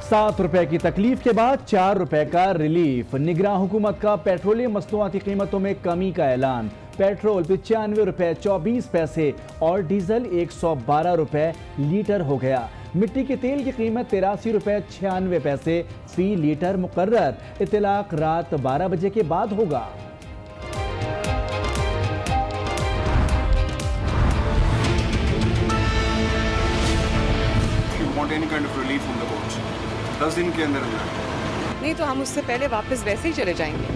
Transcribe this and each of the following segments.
₹7 की तकलीफ के बाद ₹4 का रिलीफ। निगरान हुकूमत का पेट्रोलियम मसनूआती कीमतों में कमी का ऐलान। पेट्रोल ₹95.24 और डीजल ₹112 लीटर हो गया। मिट्टी के तेल की कीमत ₹83.96 फी लीटर मुकर्रर। इतलाक रात 12 बजे के बाद होगा। Any kind of relief from the coach. 10 दिन के अंदर नहीं तो हम उससे पहले वापस वैसे ही चले जाएंगे।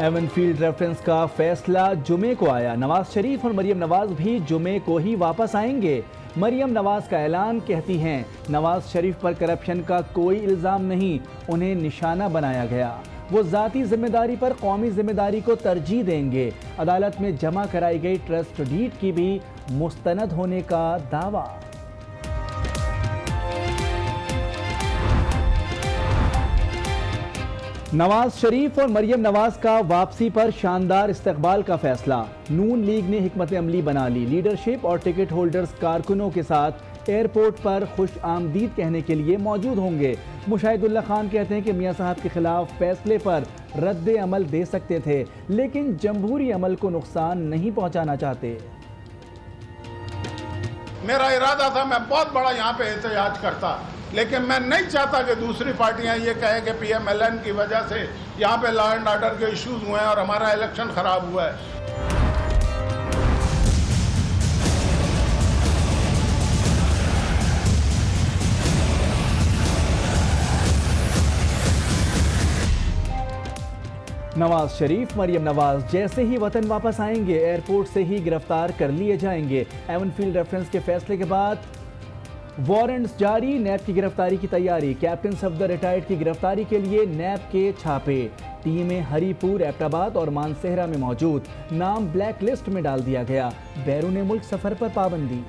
एवन फील्ड रेफरेंस का फैसला जुमे को आया। नवाज शरीफ और मरियम नवाज भी जुमे को ही वापस आएंगे। मरियम नवाज का ऐलान, कहती हैं नवाज शरीफ पर करप्शन का कोई इल्ज़ाम नहीं, उन्हें निशाना बनाया गया। वो ज़ाती जिम्मेदारी पर कौमी जिम्मेदारी को तरजीह देंगे। अदालत में जमा कराई गई ट्रस्ट डीड की भी मुस्तनद होने का दावा। नवाज शरीफ और मरियम नवाज का वापसी पर शानदार इस्तकबाल का फैसला। नून लीग ने हिकमत अमली बना ली। लीडरशिप और टिकट होल्डर्स कारकुनों के साथ एयरपोर्ट पर खुश आमदीद कहने के लिए मौजूद होंगे। मुशाहिदुल्लाह खान कहते हैं कि मियां साहब के खिलाफ फैसले पर रद्द अमल दे सकते थे, लेकिन जमहूरी अमल को नुकसान नहीं पहुंचाना चाहते। मेरा इरादा था मैं बहुत बड़ा यहाँ पे एहतजाज करता, लेकिन मैं नहीं चाहता कि दूसरी पार्टियां ये कहें कि PMLN की वजह से यहाँ पे लॉ एंड ऑर्डर के इश्यूज हुए हैं और हमारा इलेक्शन खराब हुआ है। नवाज शरीफ, मरियम नवाज जैसे ही वतन वापस आएंगे एयरपोर्ट से ही गिरफ्तार कर लिए जाएंगे। एवन फील्ड रेफरेंस के फैसले के बाद वारंट्स जारी। नैब की गिरफ्तारी की तैयारी। कैप्टन सफदर रिटायर्ड की गिरफ्तारी के लिए नैब के छापे। टीमें हरीपुर, एबटाबाद और मानसेहरा में मौजूद। नाम ब्लैक लिस्ट में डाल दिया गया। बैरून मुल्क सफर पर पाबंदी।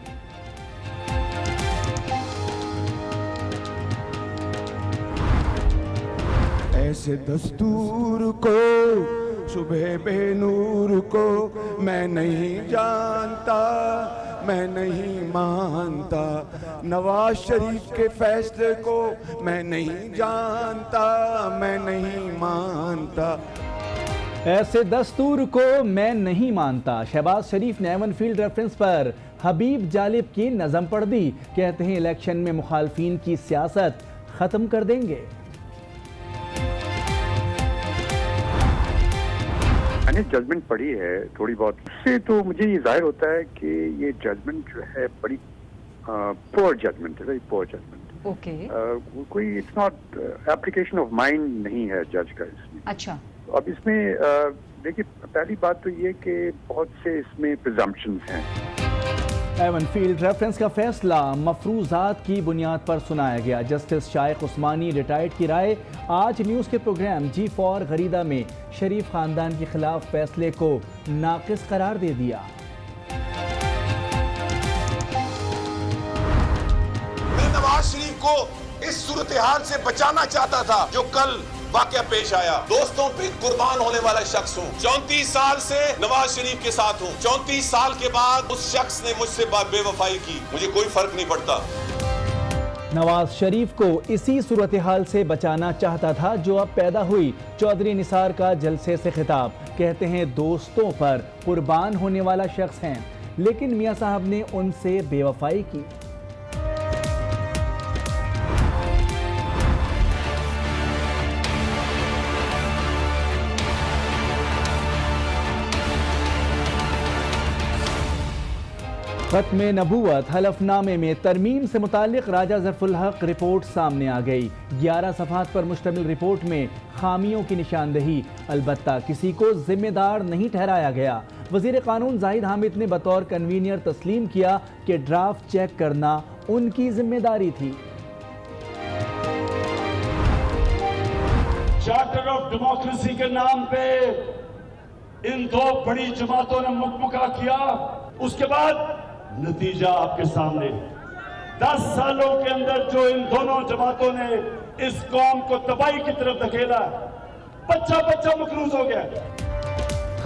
ऐसे दस्तूर को, सुबह बेनूर को मैं नहीं जानता, मैं नहीं मानता। नवाज शरीफ के फैसले को मैं नहीं जानता, मैं नहीं मानता। ऐसे दस्तूर को मैं नहीं मानता। शहबाज शरीफ ने एवन फील्ड रेफरेंस पर हबीब जालिब की नज़म पढ़ दी। कहते हैं इलेक्शन में मुखालफिन की सियासत खत्म कर देंगे। मैंने जजमेंट पढ़ी है थोड़ी बहुत, उससे तो मुझे ये जाहिर होता है कि ये जजमेंट जो है बड़ी पोअर जजमेंट है, वेरी पोअर जजमेंट। ओके। कोई it's not application of mind नहीं है जज का इसमें। अच्छा। अब इसमें देखिए, पहली बात तो ये कि बहुत से इसमें प्रिजम्पशंस हैं। एवन फील्ड रेफरेंस का फैसला मफरूजात की बुनियाद पर सुनाया गया। जस्टिस शाइख उस्मानी रिटायर्ड की राय। आज न्यूज़ के प्रोग्राम G4 गरीदा में शरीफ खानदान के खिलाफ फैसले को नाकिस करार दे दिया। मैं नवाज शरीफ को इस सूरत हाल से बचाना चाहता था जो कल वाकया पेश आया। दोस्तों पे कुर्बान होने वाला शख्स हूँ। 34 साल से नवाज शरीफ के साथ हूँ। 34 साल के बाद उस शख्स ने मुझसे बेवफाई की, मुझे कोई फर्क नहीं पड़ता। नवाज शरीफ को इसी सूरत हाल से बचाना चाहता था जो अब पैदा हुई। चौधरी निसार का जलसे से खिताब। कहते हैं दोस्तों पर कुर्बान होने वाला शख्स हैं, लेकिन मियां साहब ने उनसे बेवफाई की। खत्म नबूवत हलफनामे में तरमीम से मुतालिक राजा ज़रफ़ुल हक रिपोर्ट सामने आ गई। 11 सफ़हात पर मुश्तमिल रिपोर्ट में खामियों की निशानदही, अलबत्ता किसी को जिम्मेदार नहीं ठहराया गया। वज़ीर क़ानून जाहिद हामिद ने बतौर कन्वीनियर तस्लीम किया कि ड्राफ्ट चेक करना उनकी जिम्मेदारी थी। चार्टर ऑफ डेमोक्रेसी के नाम पे इन दो बड़ी जमातों ने मुकमुका किया। उसके बाद नतीजा आपके सामने। 10 सालों के अंदर जो इन दोनों जमातों ने इस कौम को तबाही की तरफ धकेला, बच्चा बच्चा मकरूज हो गया।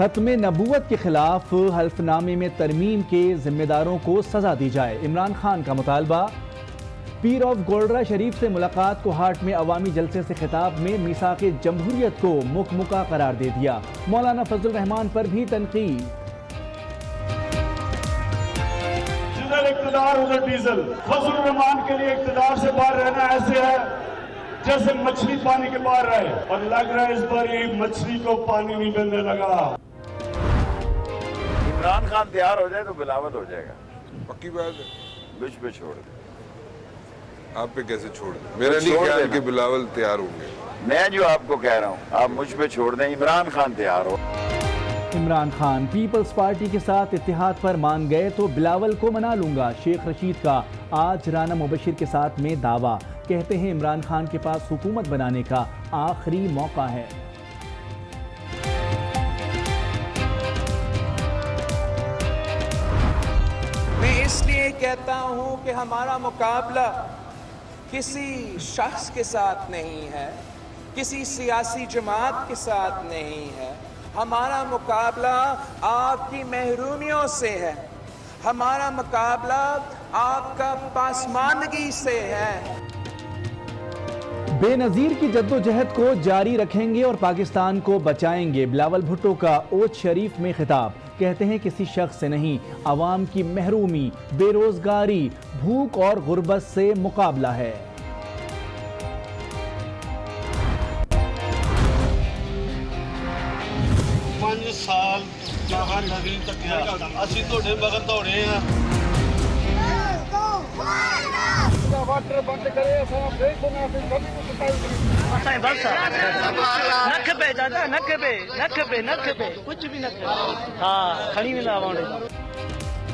खत्म नबूवत के खिलाफ हल्फनामे में तरमीम के जिम्मेदारों को सजा दी जाए, इमरान खान का मुतालबा। पीर ऑफ गोल्डरा शरीफ से मुलाकात को हाट में अवामी जलसे से खिताब में मीसाक़े जमहूरियत को मुकमुका करार दे दिया। मौलाना फजल रहमान पर भी तनकीद। जिधर इक़्तिदार उधर डीजल। फजल रहमान के लिए इक़्तिदार से बाहर रहना ऐसे है जैसे मछली पानी के बाहर रहे, और लग रहा है इस बार ये मछली को पानी नहीं मिलने लगा। इमरान खान तैयार हो जाए तो बिलावल हो जाएगा। पक्की बात है। मुझ पे छोड़ दे। आप पे कैसे छोड़ दें? मेरा नहीं ख्याल कि बिलावल तैयार होंगे। मैं जो आपको कह रहा हूँ आप मुझ पे छोड़ दें, इमरान खान तैयार हो। इमरान खान पीपल्स पार्टी के साथ इत्तेहाद पर मान गए तो बिलावल को मना लूंगा। शेख रशीद का आज राना मुबशिर के साथ में दावा। कहते हैं इमरान खान के पास हुकूमत बनाने का आखिरी मौका है। मैं इसलिए कहता हूं कि हमारा मुकाबला किसी शख्स के साथ नहीं है, किसी सियासी जमात के साथ नहीं है। हमारा मुकाबला आपकी महरूमियों से है, हमारा मुकाबला आपका पासमानगी से है। बेनज़ीर की जद्दोजहद को जारी रखेंगे और पाकिस्तान को बचाएंगे। बिलावल भुट्टो का ओच शरीफ में खिताब। कहते हैं किसी शख्स से नहीं, अवाम की महरूमी, बेरोजगारी, भूख और गुर्बत से मुकाबला है। साल जहां नदी तक असी तोड़े मगर दौड़े हैं। वाटर बंद करे कुछ भी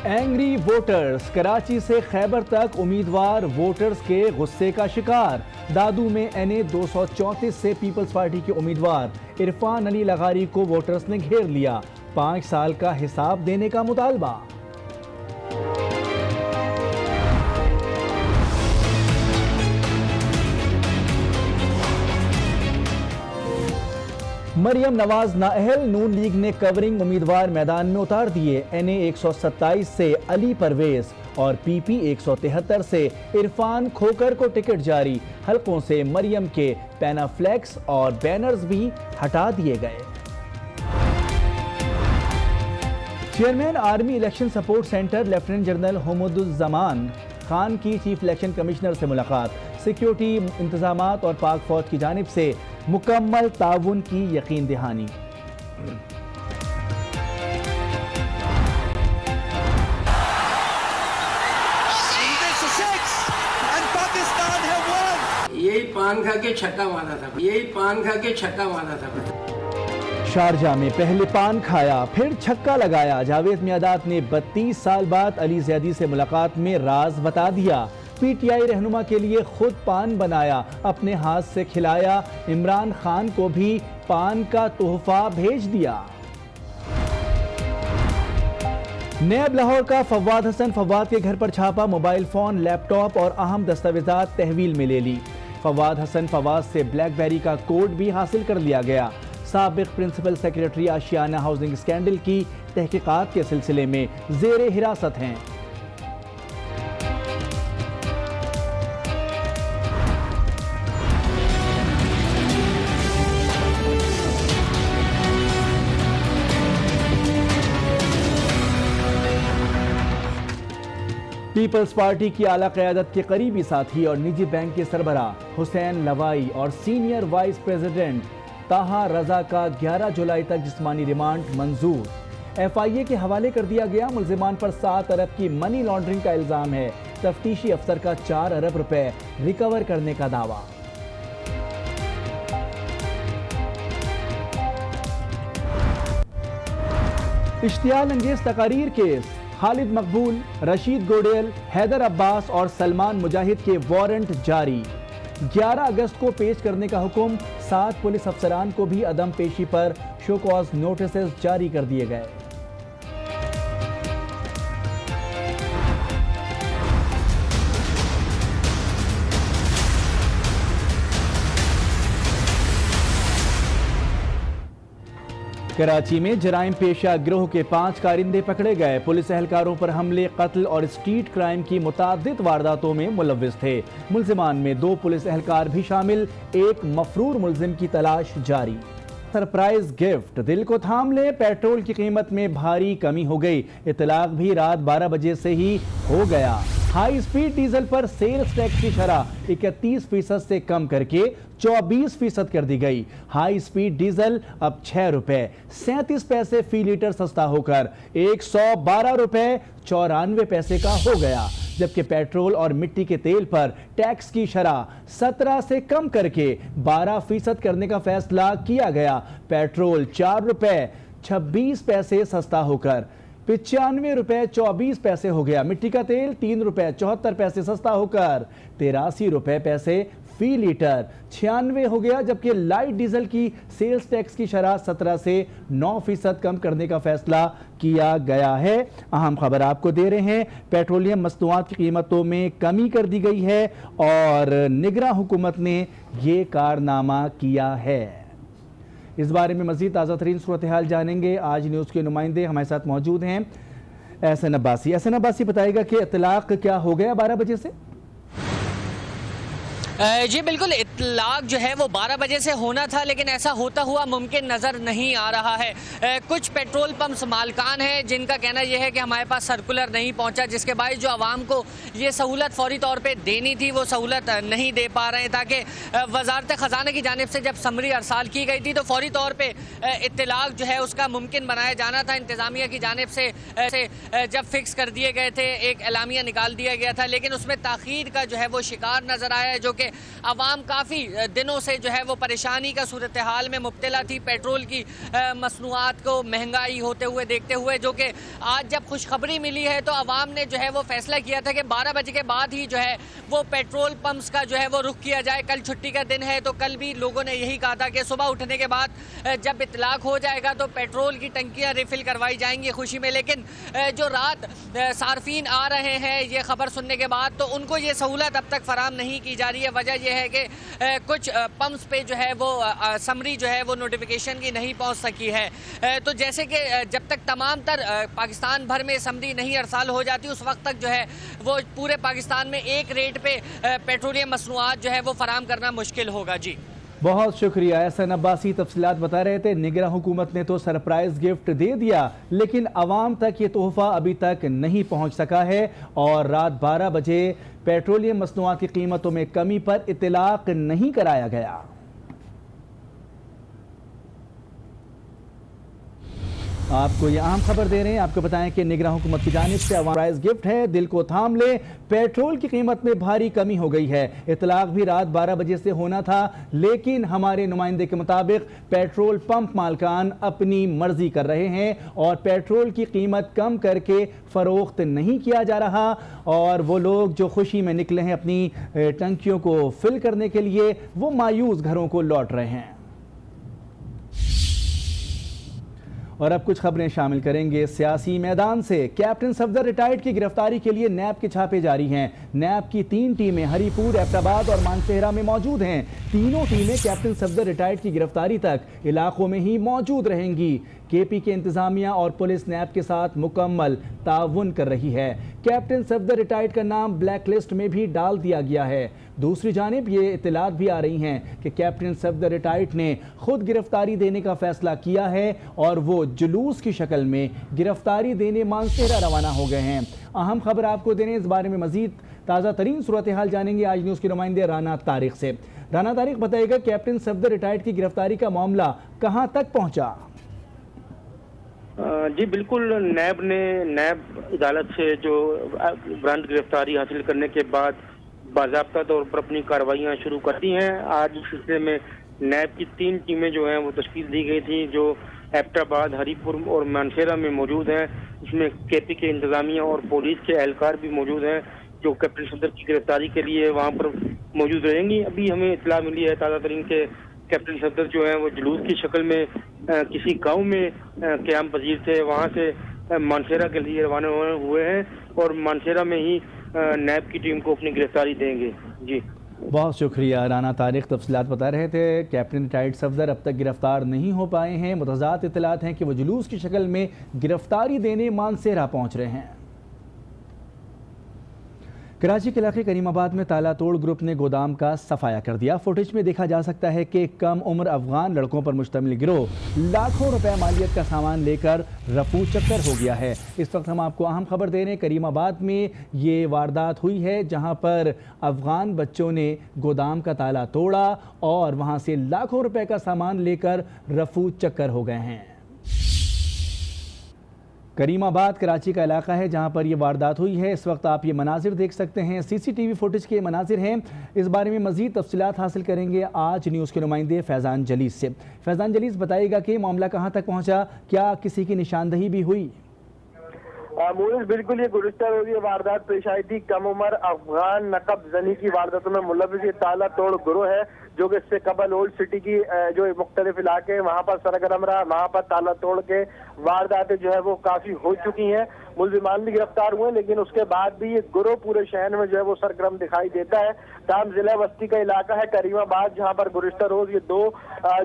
एंग्री वोटर्स कराची से खैबर तक उम्मीदवार वोटर्स के गुस्से का शिकार। दादू में NA 234 से पीपल्स पार्टी के उम्मीदवार इरफान अली लगारी को वोटर्स ने घेर लिया। 5 साल का हिसाब देने का मुतालबा। मरियम नवाज नाअहल, नून लीग ने कवरिंग उम्मीदवार मैदान में उतार दिए। NA 127 से अली परवेज और PP 173 से इरफान खोकर को टिकट जारी। हलकों से मरियम के पैनाफ्लेक्स और बैनर्स भी हटा दिए गए। Chairman army election support centre lieutenant general Hamduzzaman Khan की चीफ इलेक्शन कमिश्नर से मुलाकात। सिक्योरिटी इंतजामात और पाक फौज की जानिब से मुकम्मल ताउन की यकीन दहानी। यही पान खा के छक्का मारा था, यही पान खा के छक्का मारा था। शारजा में पहले पान खाया फिर छक्का लगाया। जावेद मियादाद ने 32 साल बाद अली ज़ैदी से मुलाकात में राज बता दिया। PTI रहनुमा के लिए खुद पान बनाया, अपने हाथ से खिलाया। इमरान खान को भी पान का तोहफा भेज दिया। नैब लाहौर का फवाद हसन, फवाद के घर पर छापा। मोबाइल फोन, लैपटॉप और अहम दस्तावेजात तहवील में ले ली। फवाद हसन फवाद से ब्लैकबेरी का कोड भी हासिल कर लिया गया। साबिक प्रिंसिपल सेक्रेटरी आशियाना हाउसिंग स्कैंडल की तहकीकात के सिलसिले में जेर हिरासत हैं। पीपल्स पार्टी की आला क़यादत के करीबी साथी और निजी बैंक के सरबराह हुसैन लवाई और सीनियर वाइस प्रेसिडेंट ताहा रजा का 11 जुलाई तक जिस्मानी रिमांड मंजूर। FIA के हवाले कर दिया गया। मुल्जिमान पर 7 अरब की मनी लॉन्ड्रिंग का इल्जाम है। तफ्तीशी अफसर का 4 अरब रुपए रिकवर करने का दावा। इश्तियाल अंगेज तकारीर केस, खालिद मकबूल, रशीद गोडेल, हैदर अब्बास और सलमान मुजाहिद के वारंट जारी। 11 अगस्त को पेश करने का हुक्म। 7 पुलिस अफसरान को भी अदम पेशी पर शो कॉज नोटिस जारी कर दिए गए। कराची में जराइम पेशा गिरोह के 5 कारिंदे पकड़े गए। पुलिस एहलकारों पर हमले, कत्ल और स्ट्रीट क्राइम की मुताद्दिद वारदातों में मुलव्विस थे। मुल्जिमान में 2 पुलिस एहलकार भी शामिल, एक मफरूर मुल्जिम की तलाश जारी। सरप्राइज गिफ्ट, दिल को थाम ले, पेट्रोल की कीमत में भारी कमी हो गई। इतलाक भी रात 12 बजे से ही हो गया। हाई स्पीड डीजल पर सेल्स टैक्स की शरह 31% से कम करके 24% कर दी गई। हाई स्पीड डीजल अब 6 रुपए 37 पैसे फी लीटर सस्ता होकर 112 रुपए 94 पैसे का हो गया, जबकि पेट्रोल और मिट्टी के तेल पर टैक्स की शरह 17 से कम करके 12% करने का फैसला किया गया। पेट्रोल 4 रुपए 26 पैसे सस्ता होकर 95 रुपए 24 पैसे हो गया। मिट्टी का तेल 3 रुपए 74 पैसे सस्ता होकर 83 रुपए पैसे फी लीटर 96 हो गया, जबकि लाइट डीजल की सेल्स टैक्स की शरह 17 से 9% कम करने का फैसला किया गया है। अहम खबर आपको दे रहे हैं, पेट्रोलियम मसनूआत की कीमतों में कमी कर दी गई है और निगरां हुकूमत ने ये कारनामा किया है। इस बारे में मजीद ताज़ा तरीन सूरत हाल जानेंगे। आज न्यूज़ के नुमाइंदे हमारे साथ मौजूद हैं। एहसन अब्बासी, एहसन अब्बासी बताएगा कि इतलाक क्या हो गया 12 बजे से? जी बिल्कुल, इतलाक जो है वो 12 बजे से होना था, लेकिन ऐसा होता हुआ मुमकिन नज़र नहीं आ रहा है। कुछ पेट्रोल पंप्स मालकान है जिनका कहना यह है कि हमारे पास सर्कुलर नहीं पहुंचा, जिसके बाद जो आवाम को ये सहूलत फौरी तौर पे देनी थी वो सहूलत नहीं दे पा रहे हैं, ताकि वजारत ख़जाना की जानिब से जब समरी अरसाल की गई थी तो फौरी तौर पर इतलाक जो है उसका मुमकिन बनाया जाना था। इंतज़ामिया की जानिब से जब फिक्स कर दिए गए थे, एक एलामिया निकाल दिया गया था, लेकिन उसमें ताख़ीर का जो है वो शिकार नज़र आया है, जो कि अवाम काफ़ी दिनों से जो है वो परेशानी का सूरत हाल में मुब्तला थी। पेट्रोल की मसनूआत को महंगाई होते हुए देखते हुए, जो कि आज जब खुशखबरी मिली है तो अवाम ने जो है वो फैसला किया था कि 12 बजे के बाद ही जो है वो पेट्रोल पंप्स का जो है वो रुख किया जाए। कल छुट्टी का दिन है तो कल भी लोगों ने यही कहा था कि सुबह उठने के बाद जब इतलाक हो जाएगा तो पेट्रोल की टंकियाँ रिफिल करवाई जाएंगी खुशी में। लेकिन जो रात सार्फिन आ रहे हैं ये खबर सुनने के बाद, तो उनको ये सहूलत अब तक फराम नहीं की जा रही है। वजह यह है कि कुछ पंप्स पे जो है वो समरी जो है वो नोटिफिकेशन की नहीं पहुंच सकी है। तो जैसे कि जब तक तमाम तर पाकिस्तान भर में समरी नहीं अरसाल हो जाती, उस वक्त तक जो है वो पूरे पाकिस्तान में एक रेट पे पेट्रोलियम मसनूआत जो है वो फराम करना मुश्किल होगा। जी बहुत शुक्रिया। एहसन अब्बासी तफसीलात बता रहे थे। निगरां हुकूमत ने तो सरप्राइज गिफ्ट दे दिया, लेकिन अवाम तक ये तोहफा अभी तक नहीं पहुंच सका है और रात 12 बजे पेट्रोलियम मसनूआत की कीमतों में कमी पर इतलाक नहीं कराया गया। आपको ये अहम खबर दे रहे हैं, आपको बताएं कि निगरां हुकूमत की जानिब से सरप्राइज गिफ्ट है, दिल को थाम ले, पेट्रोल की कीमत में भारी कमी हो गई है। इतलाक भी रात 12 बजे से होना था, लेकिन हमारे नुमाइंदे के मुताबिक पेट्रोल पंप मालकान अपनी मर्जी कर रहे हैं और पेट्रोल की कीमत कम करके फरोख्त नहीं किया जा रहा और वो लोग जो खुशी में निकले हैं अपनी टंकियों को फिल करने के लिए, वो मायूस घरों को लौट रहे हैं। और अब कुछ खबरें शामिल करेंगे सियासी मैदान से। कैप्टन सफदर रिटायर्ड की गिरफ्तारी के लिए नैब के छापे जारी हैं। नैब की 3 टीमें हरीपुर, एबटाबाद और मानसेहरा में मौजूद हैं। तीनों टीमें कैप्टन सफदर रिटायर्ड की गिरफ्तारी तक इलाकों में ही मौजूद रहेंगी। केपी के इंतजामिया और पुलिस नैब के साथ मुकम्मल ताउन कर रही है। कैप्टन सफदर रिटायर्ड का नाम ब्लैक लिस्ट में भी डाल दिया गया है। दूसरी जानिब ये इत्तलात भी आ रही हैं कि कैप्टन सफदर रिटायर्ड ने खुद गिरफ्तारी देने का फैसला किया है और वो जुलूस की शक्ल में गिरफ्तारी देने मानसेहरा रवाना हो गए हैं। अहम खबर आपको देने, इस बारे में मजीद ताज़ा तरीन सूरत हाल जानेंगे आज न्यूज़ के नुमाइंदे राना तारिक से। राना तारिक बताएगा कैप्टन सफदर रिटायर्ड की गिरफ्तारी का मामला कहाँ तक पहुँचा? जी बिल्कुल, नैब अदालत से जो वारंट गिरफ्तारी हासिल करने के बाद बाज़ाब्ता तौर पर अपनी कार्रवाइयाँ शुरू कर दी हैं। आज इस सिलसिले में नैब की 3 टीमें जो हैं वो तश्कील दी गई थी, जो एबटाबाद, हरीपुर और मानसेहरा में मौजूद हैं। इसमें केपी के इंतजामिया और पुलिस के एहलकार भी मौजूद हैं जो कैप्टन सफदर की गिरफ्तारी के लिए वहाँ पर मौजूद रहेंगी। अभी हमें इत्तला मिली है ताज़ा तरीन के कैप्टन सफदर जो है वो जुलूस की शक्ल में किसी गांव में क़याम पजीर थे, वहां से मानसेहरा के लिए रवाना हुए हैं और मानसेहरा में ही नैब की टीम को अपनी गिरफ्तारी देंगे। जी बहुत शुक्रिया राना तारिक, तफसीलात बता रहे थे। कैप्टन रिटायर्ड सफदर अब तक गिरफ्तार नहीं हो पाए हैं। मुतज़ाद इत्तलात हैं कि वो जुलूस की शक्ल में गिरफ्तारी देने मानसेरा पहुंच रहे हैं। कराची के इलाके करीमाबाद में ताला तोड़ ग्रुप ने गोदाम का सफाया कर दिया। फुटेज में देखा जा सकता है कि कम उम्र अफगान लड़कों पर मुश्तमिल गिरोह लाखों रुपए मालियत का सामान लेकर रफू चक्कर हो गया है। इस वक्त हम आपको अहम खबर दे रहे हैं, करीमाबाद में ये वारदात हुई है जहां पर अफगान बच्चों ने गोदाम का ताला तोड़ा और वहां से लाखों रुपए का सामान लेकर रफू चक्कर हो गए हैं। करीमाबाद कराची का इलाका है जहां पर यह वारदात हुई है। इस वक्त आप ये मनाजिर देख सकते हैं, सीसीटीवी फुटेज के मनाजिर हैं। इस बारे में मजीद तफसीलात हासिल करेंगे आज न्यूज़ के नुमाइंदे फैज़ान जलीस से। फैज़ान जलीस, बताइएगा कि मामला कहां तक पहुंचा, क्या किसी की निशानदही भी हुई? बिल्कुल, ये गुज़िश्ता रोज़ ये वारदात पेश आई थी। कम उम्र अफगान नकब जनी की वारदातों में मुलव्विस ये ताला तोड़ गिरोह है जो कि इससे कबल ओल्ड सिटी की जो मुख्तलिफ इलाके हैं वहाँ पर सरगर्म रहा। वहाँ पर ताला तोड़ के वारदातें जो है वो काफी हो चुकी हैं। मुलजिमान भी गिरफ्तार हुए, लेकिन उसके बाद भी ये गिरोह पूरे शहर में जो है वो सरगर्म दिखाई देता है। ताम जिला बस्ती का इलाका है करीमाबाद, जहाँ पर गुज़िश्ता रोज ये दो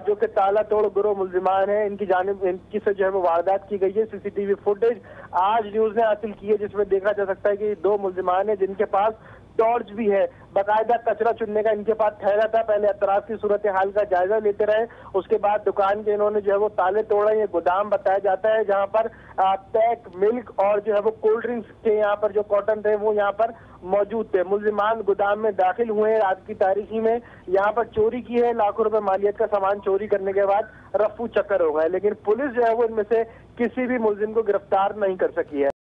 जो कि ताला तोड़ गिरोह मुलजिमान है इनकी से जो है वो वारदात की गई है। सीसीटीवी फुटेज आज न्यूज ने हासिल की है जिसमें देखा जा सकता है कि दो मुलजिमान है जिनके पास टॉर्च भी है, बाकायदा कचरा चुनने का इनके पास ठहरा था। पहले अतराफ की सूरत हाल का जायजा लेते रहे, उसके बाद दुकान के इन्होंने जो है वो ताले तोड़े। ये गोदाम बताया जाता है जहां पर पैक मिल्क और जो है वो कोल्ड ड्रिंक्स के यहाँ पर जो कॉटन थे वो यहाँ पर मौजूद थे। मुलजिमान गोदाम में दाखिल हुए रात की तारीखी में, यहाँ पर चोरी की है। लाखों रुपए मालियत का सामान चोरी करने के बाद रफू चक्कर हो गए, लेकिन पुलिस जो है वो इनमें से किसी भी मुलजिम को गिरफ्तार नहीं कर सकी है।